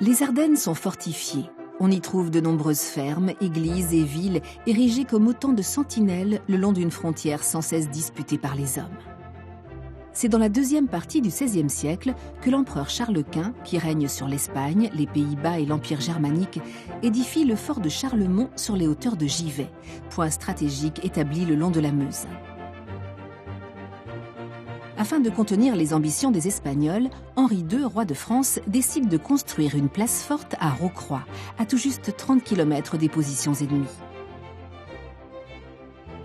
Les Ardennes sont fortifiées. On y trouve de nombreuses fermes, églises et villes érigées comme autant de sentinelles le long d'une frontière sans cesse disputée par les hommes. C'est dans la deuxième partie du XVIe siècle que l'empereur Charles Quint, qui règne sur l'Espagne, les Pays-Bas et l'Empire germanique, édifie le fort de Charlemont sur les hauteurs de Givet, point stratégique établi le long de la Meuse. Afin de contenir les ambitions des Espagnols, Henri II, roi de France, décide de construire une place forte à Rocroi, à tout juste 30 km des positions ennemies.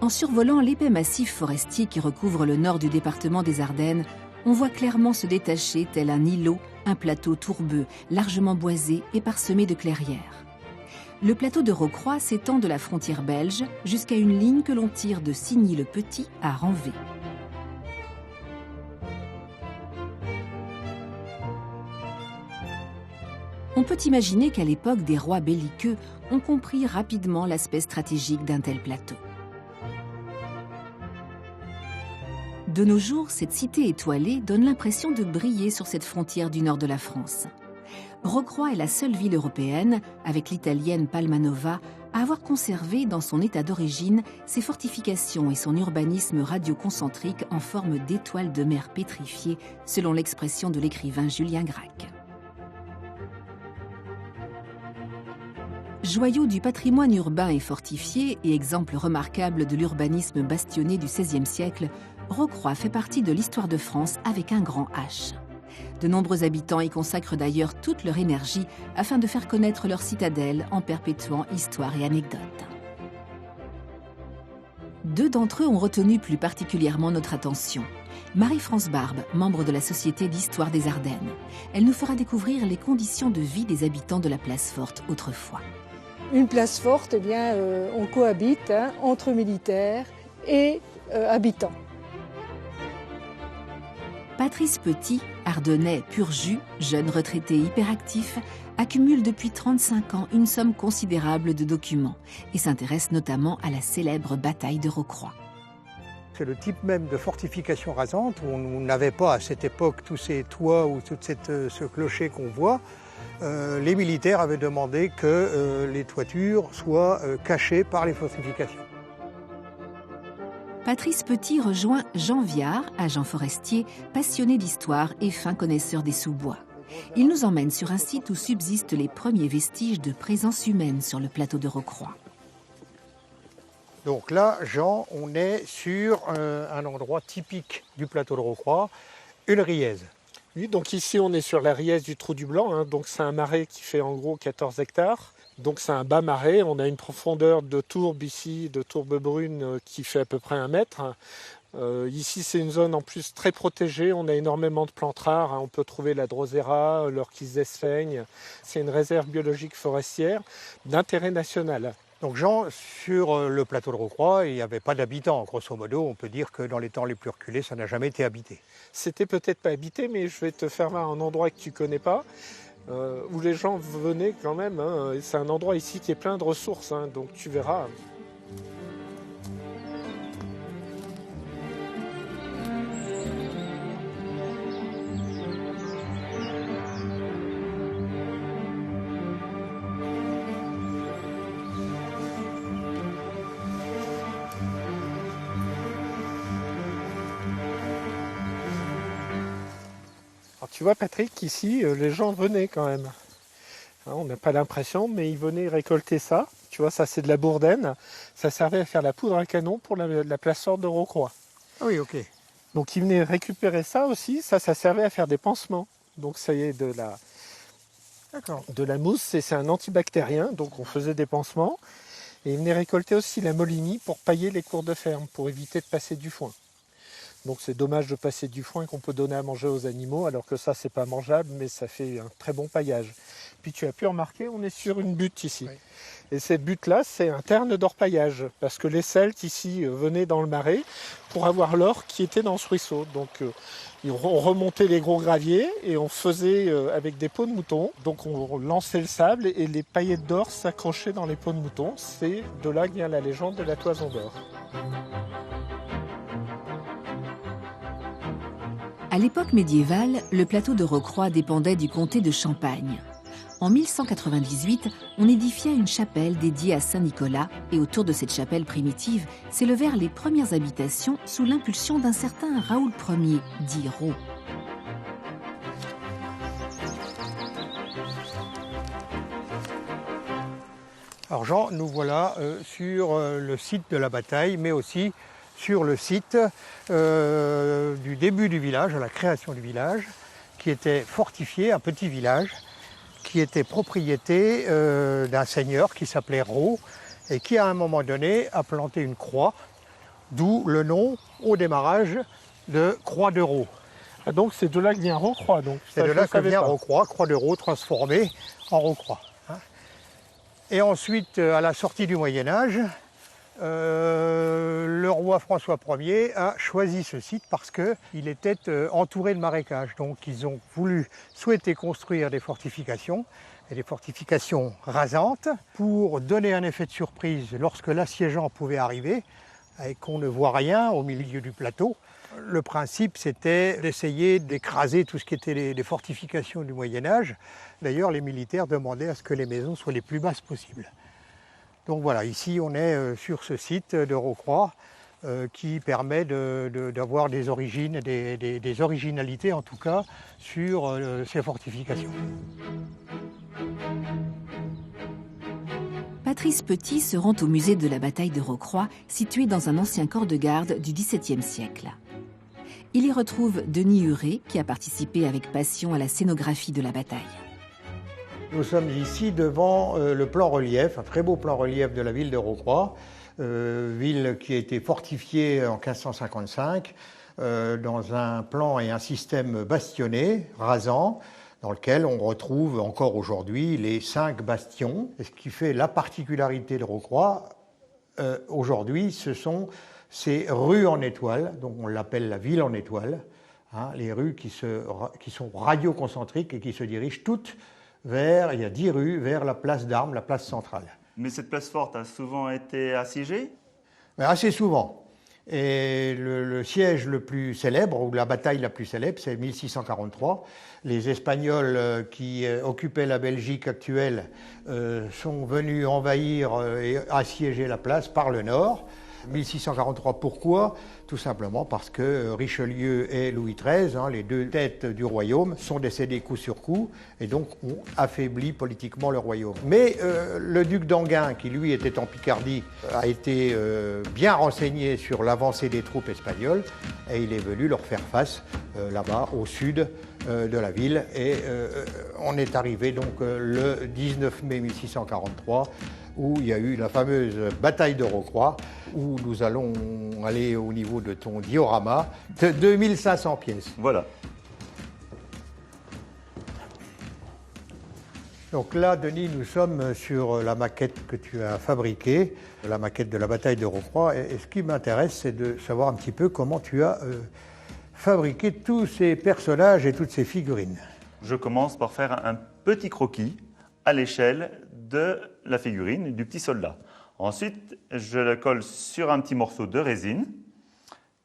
En survolant l'épais massif forestier qui recouvre le nord du département des Ardennes, on voit clairement se détacher, tel un îlot, un plateau tourbeux, largement boisé et parsemé de clairières. Le plateau de Rocroi s'étend de la frontière belge jusqu'à une ligne que l'on tire de Signy-le-Petit à Ranvé. On peut imaginer qu'à l'époque des rois belliqueux, on comprit rapidement l'aspect stratégique d'un tel plateau. De nos jours, cette cité étoilée donne l'impression de briller sur cette frontière du nord de la France. Rocroi est la seule ville européenne, avec l'italienne Palmanova, à avoir conservé dans son état d'origine ses fortifications et son urbanisme radioconcentrique en forme d'étoiles de mer pétrifiées, selon l'expression de l'écrivain Julien Gracq. Joyau du patrimoine urbain et fortifié et exemple remarquable de l'urbanisme bastionné du XVIe siècle, Rocroi fait partie de l'histoire de France avec un grand H. De nombreux habitants y consacrent d'ailleurs toute leur énergie afin de faire connaître leur citadelle en perpétuant histoire et anecdotes. Deux d'entre eux ont retenu plus particulièrement notre attention. Marie-France Barbe, membre de la Société d'histoire des Ardennes. Elle nous fera découvrir les conditions de vie des habitants de la place forte autrefois. Une place forte, eh bien, on cohabite entre militaires et habitants. Patrice Petit, ardennais pur jus, jeune retraité hyperactif, accumule depuis 35 ans une somme considérable de documents et s'intéresse notamment à la célèbre bataille de Rocroi. C'est le type même de fortification rasante où on n'avait pas à cette époque tous ces toits ou tout ce clocher qu'on voit. Les militaires avaient demandé que les toitures soient cachées par les fortifications. Patrice Petit rejoint Jean Viard, agent forestier, passionné d'histoire et fin connaisseur des sous-bois. Il nous emmène sur un site où subsistent les premiers vestiges de présence humaine sur le plateau de Rocroi. Donc là, Jean, on est sur un endroit typique du plateau de Rocroi, une riaise. Oui, donc ici on est sur la riaise du Trou du Blanc, donc c'est un marais qui fait en gros 14 hectares. Donc c'est un bas marais, on a une profondeur de tourbe ici, de tourbe brune qui fait à peu près 1 mètre. Ici c'est une zone en plus très protégée, on a énormément de plantes rares, on peut trouver la drosera, l'orchis d'Esfaigne. C'est une réserve biologique forestière d'intérêt national. Donc Jean, sur le plateau de Rocroi, il n'y avait pas d'habitants. Grosso modo, on peut dire que dans les temps les plus reculés, ça n'a jamais été habité. C'était peut-être pas habité, mais je vais te faire voir un endroit que tu ne connais pas, où les gens venaient quand même. C'est un endroit ici qui est plein de ressources, donc tu verras. Tu vois Patrick, ici les gens venaient quand même. On n'a pas l'impression, mais ils venaient récolter ça. Tu vois, ça c'est de la bourdaine. Ça servait à faire la poudre à canon pour la place forte de Rocroi. Ah oui, ok. Donc ils venaient récupérer ça aussi. Ça servait à faire des pansements. Donc ça y est, de la mousse, c'est un antibactérien. Donc on faisait des pansements. Et ils venaient récolter aussi la moligny pour pailler les cours de ferme, pour éviter de passer du foin. Donc c'est dommage de passer du foin qu'on peut donner à manger aux animaux, alors que ça c'est pas mangeable, mais ça fait un très bon paillage. Puis tu as pu remarquer, on est sur une butte ici. Oui. Et cette butte-là, c'est un terne d'orpaillage, parce que les Celtes ici venaient dans le marais pour avoir l'or qui était dans ce ruisseau. Donc on remontait les gros graviers et on faisait avec des peaux de mouton. Donc on lançait le sable et les paillettes d'or s'accrochaient dans les peaux de mouton. C'est de là que vient la légende de la toison d'or. À l'époque médiévale, le plateau de Rocroi dépendait du comté de Champagne. En 1198, on édifia une chapelle dédiée à Saint-Nicolas et autour de cette chapelle primitive s'élevèrent les premières habitations sous l'impulsion d'un certain Raoul Ier, dit Rau. Alors Jean, nous voilà sur le site de la bataille, mais aussi sur le site du début du village, à la création du village, qui était fortifié, un petit village, qui était propriété d'un seigneur qui s'appelait Rau, et qui à un moment donné a planté une croix, d'où le nom au démarrage de Croix de Rau. Ah, donc c'est de là que vient Rocroi. C'est de là que vient Rocroi, Croix de Rau transformée en Rocroi. Et ensuite, à la sortie du Moyen-Âge, le roi François Ier a choisi ce site parce qu'il était entouré de marécages. Donc ils ont souhaité construire des fortifications, et des fortifications rasantes, pour donner un effet de surprise lorsque l'assiégeant pouvait arriver et qu'on ne voit rien au milieu du plateau. Le principe, c'était d'essayer d'écraser tout ce qui était les fortifications du Moyen-Âge. D'ailleurs, les militaires demandaient à ce que les maisons soient les plus basses possibles. Donc voilà, ici on est sur ce site de Rocroi qui permet d'avoir des origines, des originalités en tout cas, sur ces fortifications. Patrice Petit se rend au musée de la bataille de Rocroi, situé dans un ancien corps de garde du XVIIe siècle. Il y retrouve Denis Huré, qui a participé avec passion à la scénographie de la bataille. Nous sommes ici devant le plan relief, un très beau plan relief de la ville de Rocroi, ville qui a été fortifiée en 1555 dans un plan et un système bastionné, rasant, dans lequel on retrouve encore aujourd'hui les 5 bastions. Et ce qui fait la particularité de Rocroi, aujourd'hui, ce sont ces rues en étoile, donc on l'appelle la ville en étoile, hein, les rues qui sont radioconcentriques et qui se dirigent toutes vers, il y a 10 rues, vers la place d'Armes, la place centrale. Mais cette place forte a souvent été assiégée ? Assez souvent. Et le siège le plus célèbre, ou la bataille la plus célèbre, c'est 1643. Les Espagnols qui occupaient la Belgique actuelle sont venus envahir et assiéger la place par le nord. 1643, pourquoi ? Tout simplement parce que Richelieu et Louis XIII, les deux têtes du royaume, sont décédés coup sur coup et donc ont affaibli politiquement le royaume. Mais le duc d'Enghien, qui lui était en Picardie, a été bien renseigné sur l'avancée des troupes espagnoles et il est venu leur faire face là-bas au sud de la ville. Et on est arrivé donc le 19 mai 1643 où il y a eu la fameuse bataille de Rocroi, où nous allons aller au niveau de ton diorama de 2500 pièces. Voilà. Donc là, Denis, nous sommes sur la maquette que tu as fabriquée, la maquette de la bataille de Rocroi. Et ce qui m'intéresse, c'est de savoir un petit peu comment tu as fabriqué tous ces personnages et toutes ces figurines. Je commence par faire un petit croquis à l'échelle de la figurine du petit soldat. Ensuite, je le colle sur un petit morceau de résine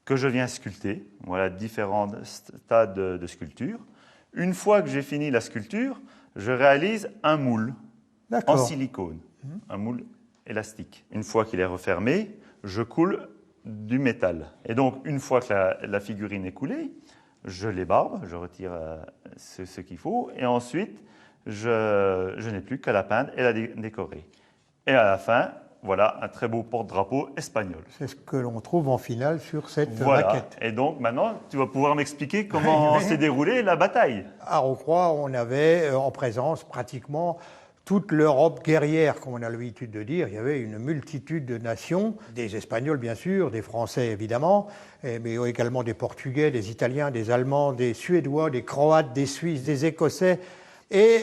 que je viens sculpter. Voilà différents stades de sculpture. Une fois que j'ai fini la sculpture, je réalise un moule en silicone, un moule élastique. Une fois qu'il est refermé, je coule du métal. Et donc, une fois que la figurine est coulée, je l'ébarbe, je retire ce qu'il faut, et ensuite, je n'ai plus qu'à la peindre et la décorer. Et à la fin, voilà un très beau porte-drapeau espagnol. C'est ce que l'on trouve en finale sur cette maquette. Et donc maintenant, tu vas pouvoir m'expliquer comment s'est déroulée la bataille. À Rocroi, on avait en présence pratiquement toute l'Europe guerrière, comme on a l'habitude de dire. Il y avait une multitude de nations, des Espagnols bien sûr, des Français évidemment, mais également des Portugais, des Italiens, des Allemands, des Suédois, des Croates, des Suisses, des Écossais. Et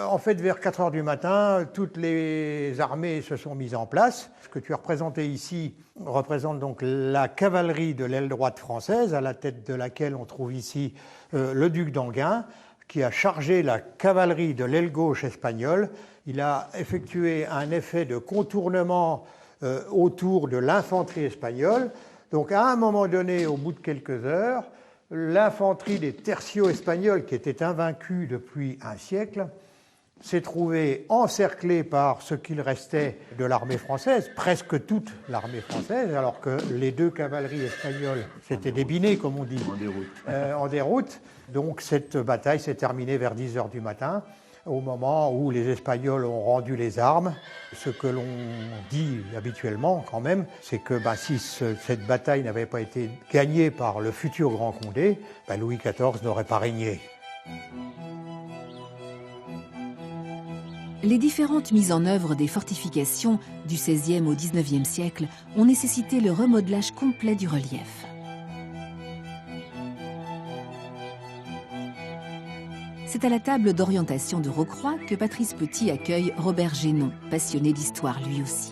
en fait, vers 4 heures du matin, toutes les armées se sont mises en place. Ce que tu as représenté ici représente donc la cavalerie de l'aile droite française, à la tête de laquelle on trouve ici le duc d'Enghien, qui a chargé la cavalerie de l'aile gauche espagnole. Il a effectué un effet de contournement autour de l'infanterie espagnole. Donc à un moment donné, au bout de quelques heures, l'infanterie des tercios espagnols, qui était invaincue depuis un siècle, s'est trouvé encerclé par ce qu'il restait de l'armée française, presque toute l'armée française, alors que les 2 cavaleries espagnoles s'étaient débinées, comme on dit, en déroute. Donc cette bataille s'est terminée vers 10 h du matin, au moment où les Espagnols ont rendu les armes. Ce que l'on dit habituellement quand même, c'est que si cette bataille n'avait pas été gagnée par le futur Grand Condé, Louis XIV n'aurait pas régné. Les différentes mises en œuvre des fortifications du XVIe au XIXe siècle ont nécessité le remodelage complet du relief. C'est à la table d'orientation de Rocroi que Patrice Petit accueille Robert Génon, passionné d'histoire lui aussi.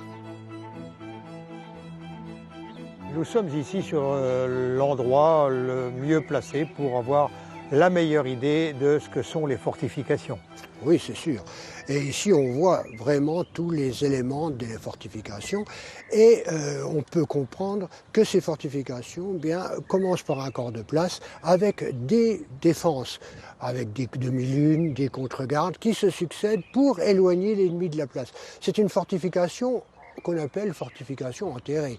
Nous sommes ici sur l'endroit le mieux placé pour avoir la meilleure idée de ce que sont les fortifications. Oui, c'est sûr. Et ici, on voit vraiment tous les éléments des fortifications et on peut comprendre que ces fortifications commencent par un corps de place avec des défenses, avec des demi-lunes, des contre-gardes qui se succèdent pour éloigner l'ennemi de la place. C'est une fortification qu'on appelle fortification enterrée,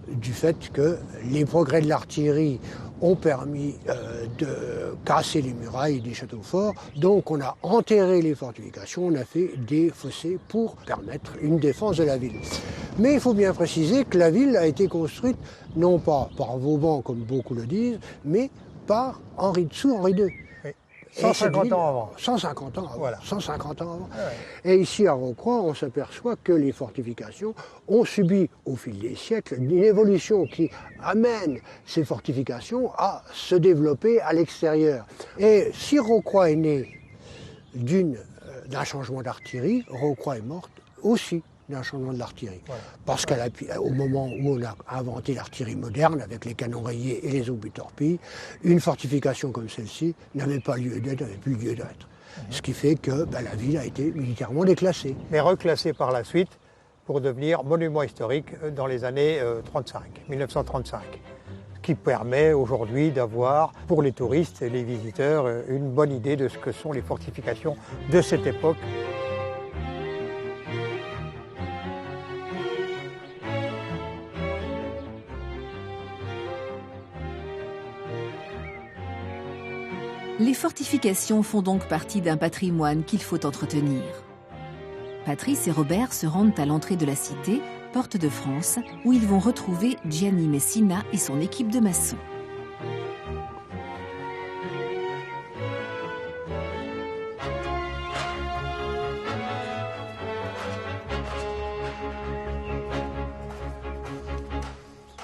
du fait que les progrès de l'artillerie ont permis de casser les murailles des châteaux forts. Donc on a enterré les fortifications, on a fait des fossés pour permettre une défense de la ville. Mais il faut bien préciser que la ville a été construite non pas par Vauban, comme beaucoup le disent, mais par Henri II. 150 ans avant. 150 ans avant. Voilà. 150 ans avant. Ouais. Et ici à Rocroi, on s'aperçoit que les fortifications ont subi au fil des siècles une évolution qui amène ces fortifications à se développer à l'extérieur. Et si Rocroi est né d'un changement d'artillerie, Rocroi est morte aussi d'un changement de l'artillerie. Voilà. Parce qu'au moment où on a inventé l'artillerie moderne, avec les canons rayés et les obus-torpilles, une fortification comme celle-ci n'avait pas lieu d'être, n'avait plus lieu d'être. Ce qui fait que la ville a été militairement déclassée. Mais reclassée par la suite pour devenir monument historique dans les années 1935. Ce qui permet aujourd'hui d'avoir, pour les touristes et les visiteurs, une bonne idée de ce que sont les fortifications de cette époque. Les fortifications font donc partie d'un patrimoine qu'il faut entretenir. Patrice et Robert se rendent à l'entrée de la cité, porte de France, où ils vont retrouver Gianni Messina et son équipe de maçons.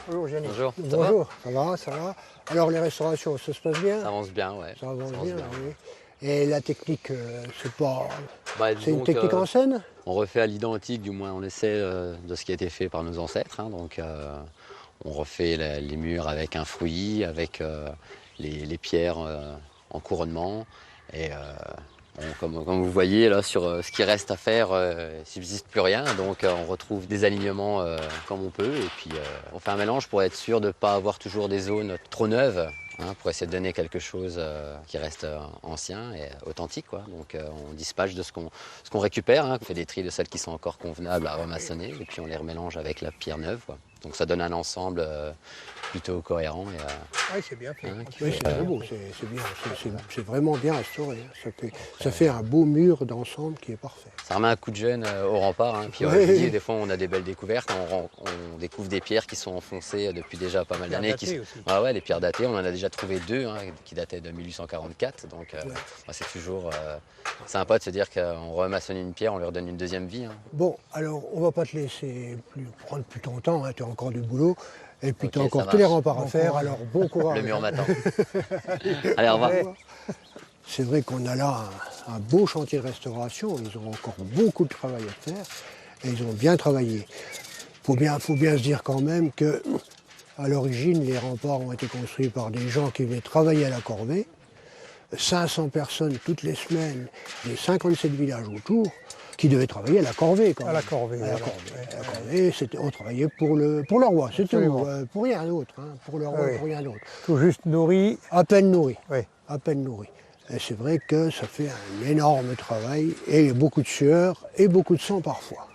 Bonjour Gianni. Bonjour. Bonjour, ça va. Alors les restaurations, ça se passe bien? Ça avance bien, ouais. Ça avance bien, oui. Et la technique, c'est une donc, technique en scène? On refait à l'identique, du moins on essaie de ce qui a été fait par nos ancêtres. On refait les murs avec un fouillis, avec les pierres en couronnement. Et comme vous voyez là, sur ce qui reste à faire, il ne subsiste plus rien. Donc on retrouve des alignements comme on peut. Et puis on fait un mélange pour être sûr de ne pas avoir toujours des zones trop neuves. Pour essayer de donner quelque chose qui reste ancien et authentique, quoi. Donc on dispatche de ce qu'on récupère, on fait des tris de celles qui sont encore convenables à remaçonner et puis on les remélange avec la pierre neuve, quoi. Donc ça donne un ensemble plutôt cohérent. Oui, c'est bien fait. Oui, c'est très beau, c'est bien, c'est vraiment bien restauré. Ça fait un beau mur d'ensemble qui est parfait. Ça remet un coup de jeune au rempart. Puis des fois on a des belles découvertes, on découvre des pierres qui sont enfoncées depuis déjà pas mal d'années. Les pierres datées, on en a déjà trouvé 2 qui dataient de 1844. Donc c'est toujours sympa de se dire qu'on remaçonne une pierre, on lui redonne une deuxième vie. Bon, alors on va pas te laisser prendre plus ton temps, tu as encore du boulot. Et puis tu as encore tous les remparts à faire, alors bon courage. Le mur m'attend. Allez, au revoir. C'est vrai qu'on a là un beau chantier de restauration, ils ont encore beaucoup de travail à faire, et ils ont bien travaillé. Faut bien se dire quand même que, à l'origine, les remparts ont été construits par des gens qui venaient travailler à la corvée, 500 personnes toutes les semaines, des 57 villages autour, qui devaient travailler à la corvée. Quand même. À la corvée. On travaillait pour le roi, c'est tout, pour rien d'autre. Pour le roi, pour rien d'autre. Tout juste nourri. À peine nourri. Oui. À peine nourri. Et c'est vrai que ça fait un énorme travail et beaucoup de sueur et beaucoup de sang parfois.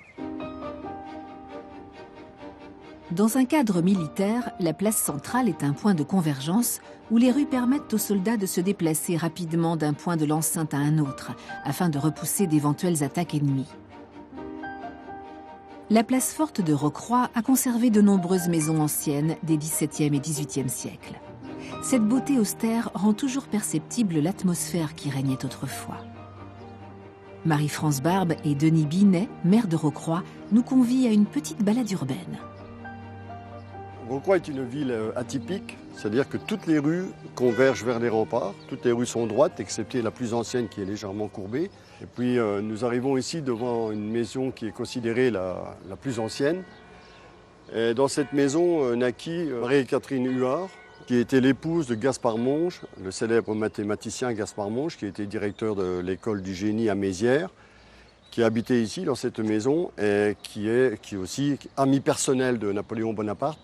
Dans un cadre militaire, la place centrale est un point de convergence où les rues permettent aux soldats de se déplacer rapidement d'un point de l'enceinte à un autre, afin de repousser d'éventuelles attaques ennemies. La place forte de Rocroi a conservé de nombreuses maisons anciennes des XVIIe et XVIIIe siècles. Cette beauté austère rend toujours perceptible l'atmosphère qui régnait autrefois. Marie-France Barbe et Denis Binet, maire de Rocroi, nous convient à une petite balade urbaine. Rocroi est une ville atypique, c'est-à-dire que toutes les rues convergent vers les remparts. Toutes les rues sont droites, excepté la plus ancienne qui est légèrement courbée. Et puis nous arrivons ici devant une maison qui est considérée la plus ancienne. Et dans cette maison naquit Marie-Catherine Huard, qui était l'épouse de Gaspard Monge, le célèbre mathématicien Gaspard Monge, qui était directeur de l'école du génie à Mézières, qui habitait ici dans cette maison et qui est aussi ami personnel de Napoléon Bonaparte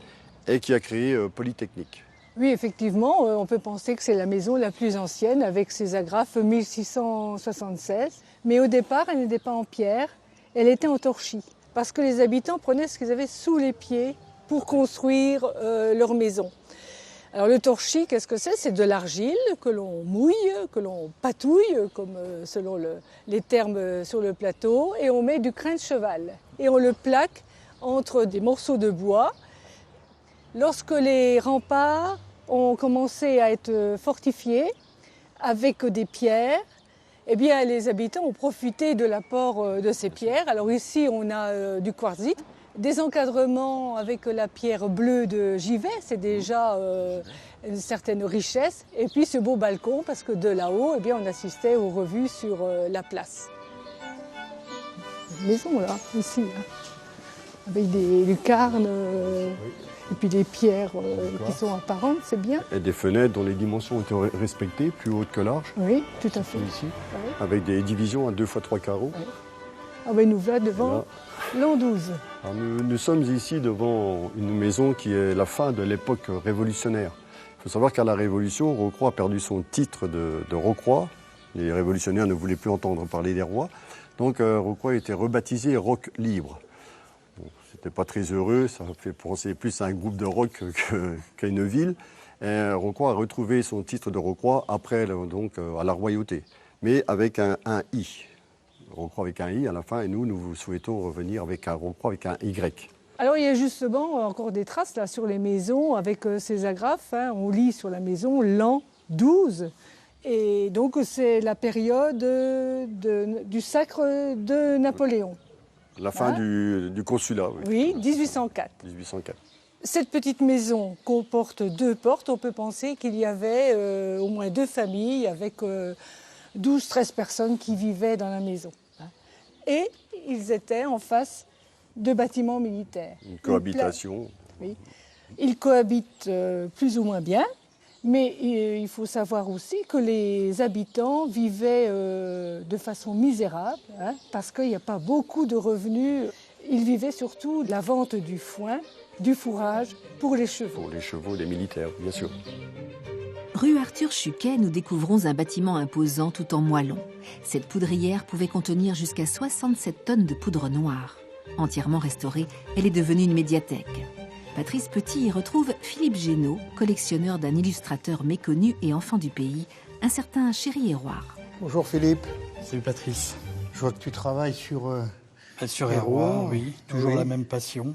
et qui a créé Polytechnique. Oui, effectivement, on peut penser que c'est la maison la plus ancienne avec ses agrafes 1676. Mais au départ, elle n'était pas en pierre, elle était en torchis. Parce que les habitants prenaient ce qu'ils avaient sous les pieds pour construire leur maison. Alors le torchis, qu'est-ce que c'est? C'est de l'argile que l'on mouille, que l'on patouille, comme selon les termes sur le plateau, et on met du crin de cheval. Et on le plaque entre des morceaux de bois. Lorsque les remparts ont commencé à être fortifiés avec des pierres, eh bien les habitants ont profité de l'apport de ces pierres. Alors ici, on a du quartzite. Des encadrements avec la pierre bleue de Givet, c'est déjà une certaine richesse. Et puis ce beau balcon, parce que de là-haut, eh bien, on assistait aux revues sur la place. Une maison là, ici, hein, avec des lucarnes et puis des pierres qui sont apparentes, c'est bien. Et des fenêtres dont les dimensions ont été respectées, plus hautes que larges. Oui, tout à fait. Ici, oui. Avec des divisions à 2 x 3 carreaux. Oui. Ah ben nous voilà devant l'an 12. Alors nous sommes ici devant une maison qui est la fin de l'époque révolutionnaire. Il faut savoir qu'à la Révolution, Rocroi a perdu son titre de Rocroi. Les révolutionnaires ne voulaient plus entendre parler des rois. Donc Rocroi a été rebaptisé Roc Libre. Bon, c'était pas très heureux, ça fait penser plus à un groupe de rock qu'à une ville. Et Rocroi a retrouvé son titre de Rocroi après donc, à la royauté, mais avec un I. Rocroi avec un I à la fin, et nous souhaitons revenir avec un Rocroi avec un Y. Alors il y a justement encore des traces là sur les maisons avec ces agrafes. Hein. On lit sur la maison l'an 12. Et donc c'est la période du sacre de Napoléon. La fin du consulat, oui. Oui, 1804. 1804. Cette petite maison comporte 2 portes. On peut penser qu'il y avait au moins 2 familles avec 12-13 personnes qui vivaient dans la maison. Et ils étaient en face de bâtiments militaires. Une cohabitation. Oui. Ils cohabitent plus ou moins bien, mais il faut savoir aussi que les habitants vivaient de façon misérable, hein, parce qu'il n'y a pas beaucoup de revenus. Ils vivaient surtout de la vente du foin, du fourrage pour les chevaux. Pour les chevaux des militaires, bien sûr. Rue Arthur Chuquet, nous découvrons un bâtiment imposant tout en moellons. Cette poudrière pouvait contenir jusqu'à 67 tonnes de poudre noire. Entièrement restaurée, elle est devenue une médiathèque. Patrice Petit y retrouve Philippe Génaud, collectionneur d'un illustrateur méconnu et enfant du pays, un certain Chéri Héroard. Bonjour Philippe. Salut Patrice. Je vois que tu travailles sur... Sur Héroard, oui. Toujours la même passion.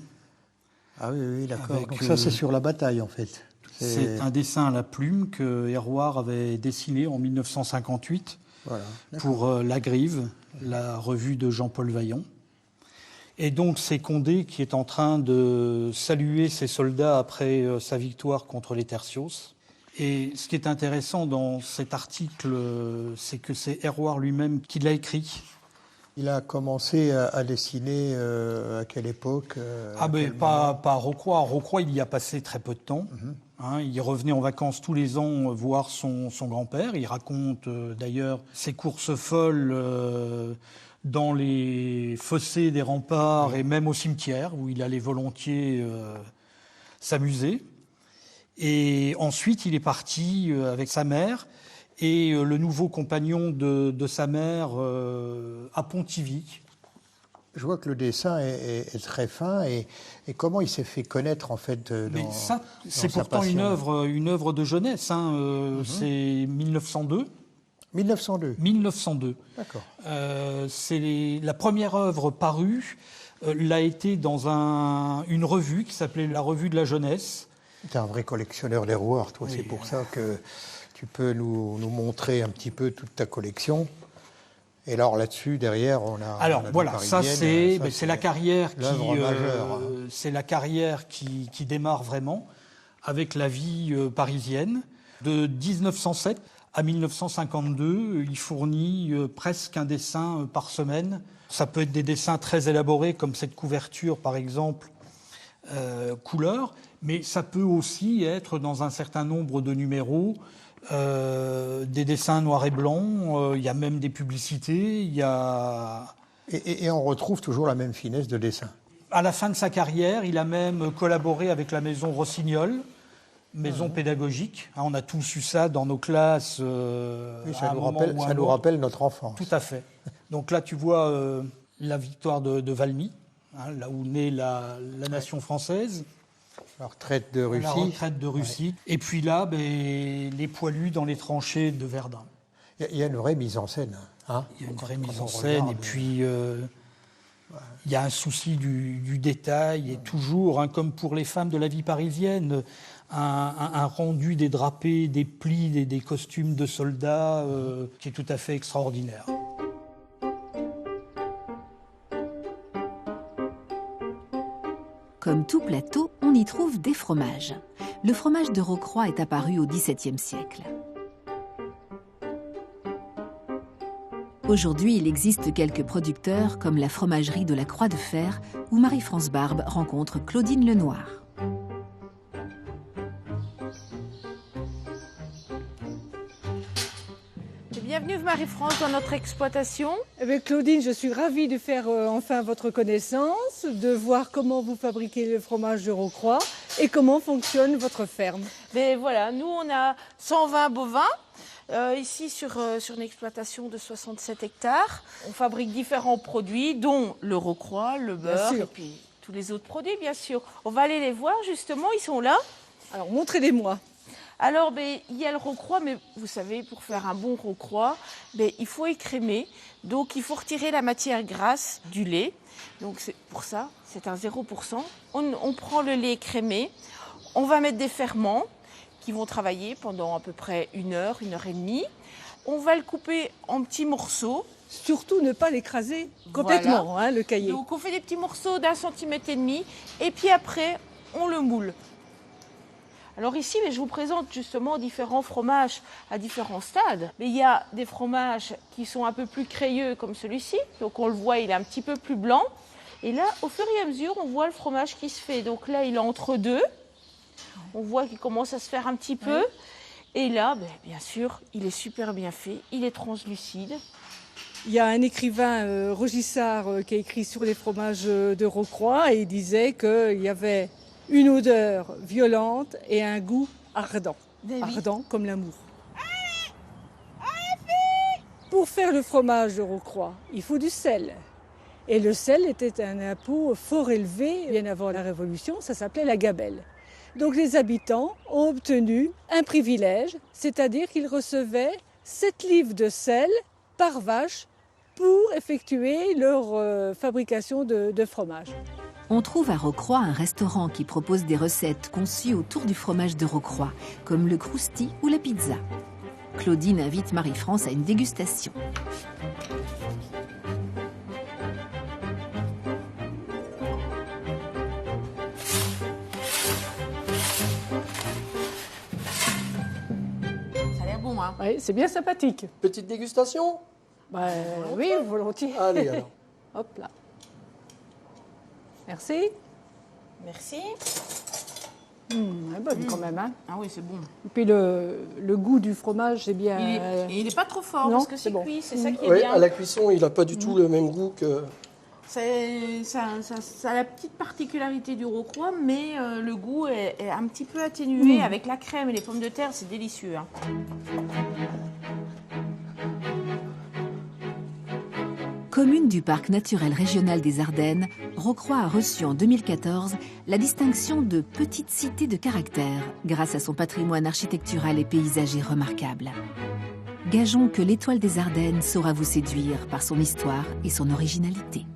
Ah oui, d'accord. Avec, donc ça, c'est sur la bataille, en fait. C'est un dessin à la plume que Héroard avait dessiné en 1958 pour La Grive, la revue de Jean-Paul Vaillant. Et donc c'est Condé qui est en train de saluer ses soldats après sa victoire contre les Tertios. Et ce qui est intéressant dans cet article, c'est que c'est Héroard lui-même qui l'a écrit. Il a commencé à dessiner à quelle époque Pas Rocroi. Rocroi, il y a passé très peu de temps. Hein, il revenait en vacances tous les ans voir son grand-père. Il raconte d'ailleurs ses courses folles dans les fossés des remparts et même au cimetière où il allait volontiers s'amuser. Et ensuite, il est parti avec sa mère et le nouveau compagnon de sa mère à Pontivy. Je vois que le dessin est très fin et comment il s'est fait connaître en fait Mais ça, c'est pourtant une œuvre de jeunesse. C'est 1902. 1902. 1902. D'accord. C'est la première œuvre parue l'a été dans une revue qui s'appelait la Revue de la Jeunesse. Tu es un vrai collectionneur d'Hérouard, toi. Oui. C'est pour ça que tu peux nous montrer un petit peu toute ta collection. Et alors là-dessus, derrière, on a. Alors voilà, ça c'est la carrière c'est la carrière qui démarre vraiment avec la vie parisienne. De 1907 à 1952, il fournit presque un dessin par semaine. Ça peut être des dessins très élaborés, comme cette couverture par exemple, couleur, mais ça peut aussi être dans un certain nombre de numéros. Des dessins noirs et blancs, il y a même des publicités, il y a... Et on retrouve toujours la même finesse de dessin. À la fin de sa carrière, il a même collaboré avec la maison Rossignol, maison pédagogique. On a tous eu ça dans nos classes. Oui, ça nous rappelle notre enfance. Tout à fait. Donc là, tu vois la victoire de Valmy, là où naît la nation française. La retraite de Russie. La retraite de Russie. Ouais. Et puis là, les poilus dans les tranchées de Verdun. Il y a une vraie mise en scène. Il y a une vraie mise en scène. Et puis, il y a un souci du détail. Et toujours, comme pour les femmes de la vie parisienne, un rendu des drapés, des plis, des costumes de soldats qui est tout à fait extraordinaire. Comme tout plateau, on y trouve des fromages. Le fromage de Rocroi est apparu au XVIIe siècle. Aujourd'hui, il existe quelques producteurs comme la fromagerie de la Croix de Fer où Marie-France Barbe rencontre Claudine Lenoir. Bienvenue Marie-France dans notre exploitation. Avec Claudine, je suis ravie de faire enfin votre connaissance, de voir comment vous fabriquez le fromage de Rocroi et comment fonctionne votre ferme. Mais voilà, nous on a 120 bovins ici sur une exploitation de 67 hectares. On fabrique différents produits dont le Rocroi, le beurre et puis tous les autres produits bien sûr. On va aller les voir justement, ils sont là. Alors montrez-les-moi. Alors, il y a le Rocroi, mais vous savez, pour faire un bon Rocroi, il faut écrémer. Donc, il faut retirer la matière grasse du lait. Donc, pour ça, c'est un 0%. On prend le lait écrémé. On va mettre des ferments qui vont travailler pendant à peu près 1 heure, 1 heure et demie. On va le couper en petits morceaux. Surtout ne pas l'écraser complètement, voilà. Le cahier. Donc, on fait des petits morceaux d'1,5 cm. Et puis après, on le moule. Alors ici, je vous présente justement différents fromages à différents stades. Mais il y a des fromages qui sont un peu plus crayeux comme celui-ci. Donc on le voit, il est un petit peu plus blanc. Et là, au fur et à mesure, on voit le fromage qui se fait. Donc là, il est entre deux. On voit qu'il commence à se faire un petit peu. Et là, bien sûr, il est super bien fait. Il est translucide. Il y a un écrivain, Rogissard, qui a écrit sur les fromages de Rocroi et il disait qu'il y avait une odeur violente et un goût ardent. Ardent comme l'amour. Pour faire le fromage de Rocroi, il faut du sel. Et le sel était un impôt fort élevé. Bien avant la Révolution, ça s'appelait la gabelle. Donc les habitants ont obtenu un privilège, c'est-à-dire qu'ils recevaient 7 livres de sel par vache pour effectuer leur fabrication de fromage. On trouve à Rocroi un restaurant qui propose des recettes conçues autour du fromage de Rocroi, comme le crousti ou la pizza. Claudine invite Marie-France à une dégustation. Ça a l'air bon, hein? Oui, c'est bien sympathique. Petite dégustation? Oui, volontiers. Allez alors. Hop là. Merci. Merci. Elle est bonne quand même. Hein. Ah oui, c'est bon. Et puis le goût du fromage, c'est bien... Il n'est pas trop fort non, parce que c'est bon. cuit, c'est ça qui est Oui, bien. à la cuisson, il n'a pas du tout le même goût que... Ça a la petite particularité du Rocroi, mais le goût est un petit peu atténué. Avec la crème et les pommes de terre, c'est délicieux. Hein. Commune du parc naturel régional des Ardennes, Rocroi a reçu en 2014 la distinction de petite cité de caractère grâce à son patrimoine architectural et paysager remarquable. Gageons que l'étoile des Ardennes saura vous séduire par son histoire et son originalité.